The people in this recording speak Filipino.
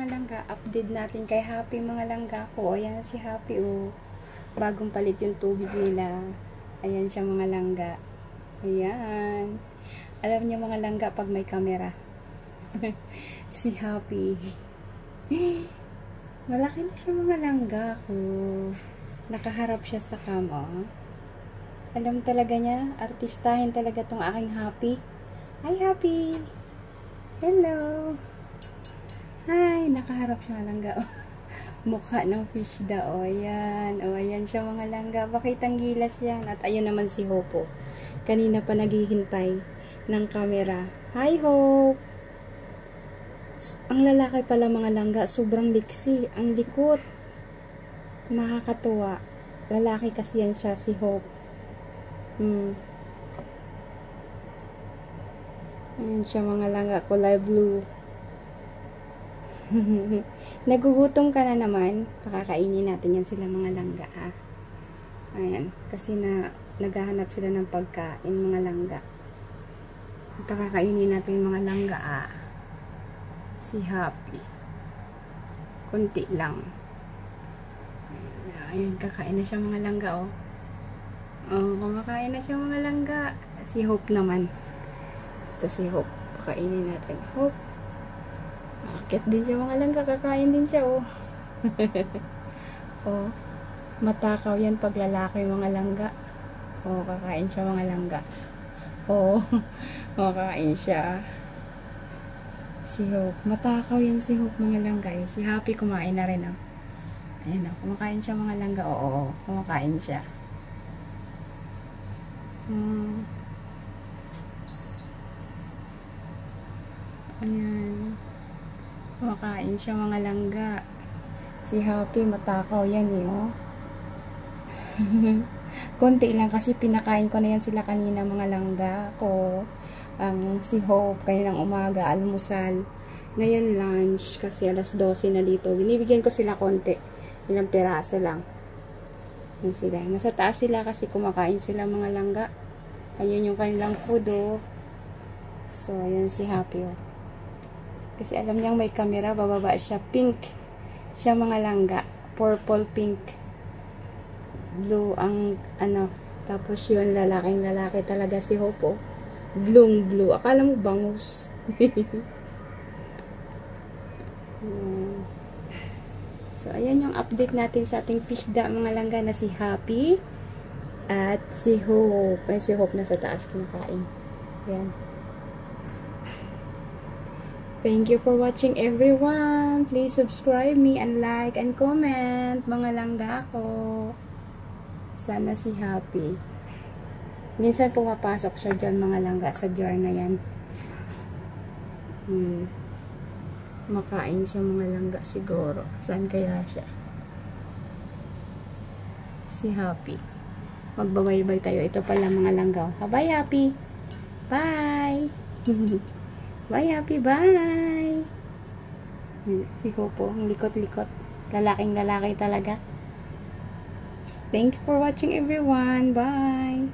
mga langga, update natin kay Happy mga langga ko. Ayan si Happy oh. Bagong palit yung tubig nila. Ayan siya mga langga. Ayan. Alam niyo mga langga pag may camera. Si Happy. Malaki na siya mga langga ko. Nakaharap siya sa kama. Alam talaga niya, artistahin talaga tong aking Happy. Hi Happy! Hello! Hi! Nakaharap siya mga langga. Mukha ng fish da. O ayan. O ayan siya mga langga. Bakit ang gilas yan? At ayun naman si Hope. Kanina pa naghihintay ng camera. Hi Hope! Ang lalaki pala mga langga. Sobrang liksi. Ang likot. Nakakatuwa. Lalaki kasi yan siya si Hope. Ayan siya mga langga. Kulay blue. Nagugutom ka na naman. Pakakainin natin yan sila mga langga ha. Ayan. Kasi naghahanap sila ng pagkain mga langga. Pakakainin natin yung mga langga ha. Si Happy. Kunti lang. Ayan. Kakain na siya mga langga oh. Oh, kumakain na siya mga langga. Si Hope naman. Ito si Hope. Pakainin natin. Hope. Akit din siya mga langga. Kakain din siya oh. Oh. Matakaw yan pag lalaki mga langga. Oh, kakain siya mga langga. Oh. Oh, kakain siya. Si Hope. Matakaw yan si Hope mga langga. Eh. Si Happy kumain na rin oh. Ayan oh. Kumakain siya mga langga. Oo. Kumakain siya. Ayan. Kumakain siya mga langga. Si Happy matakaw yan eh oh. Konti lang kasi pinakain ko na yan sila kanina mga langga ko. Si Hope kaninang umaga almusal. Ngayon lunch kasi alas 12 na dito. Binibigyan ko sila konti. Ilang piraso lang. Yan sila. Nasa taas sila kasi kumakain sila mga langga. Ayun yung kanilang food oh. So ayan si Happy oh. Kasi alam niyang may camera, bababa siya. Pink siya mga langga. Purple, pink. Blue ang ano. Tapos yun, lalaking lalaki talaga si Hope oh. Blue, blue. Akala mo bangus. So ayan yung update natin sa ating fish da mga langga na si Happy. At si Hope. Ay, si Hope na sa taas kinakain. Ayan. Thank you for watching everyone. Please subscribe me and like and comment mga langga ko. Sana si Happy. Minsan pumapasok siya dyan mga langga sa jar na yan. Makain siya mga langga siguro. Saan kaya siya? Si Happy. Magbabaybay tayo. Ito pala mga langga. Bye Happy. Bye. Bye Happy. Bye. Si Hope ang likot-likot. Lalaking lalaki talaga. Thank you for watching everyone. Bye.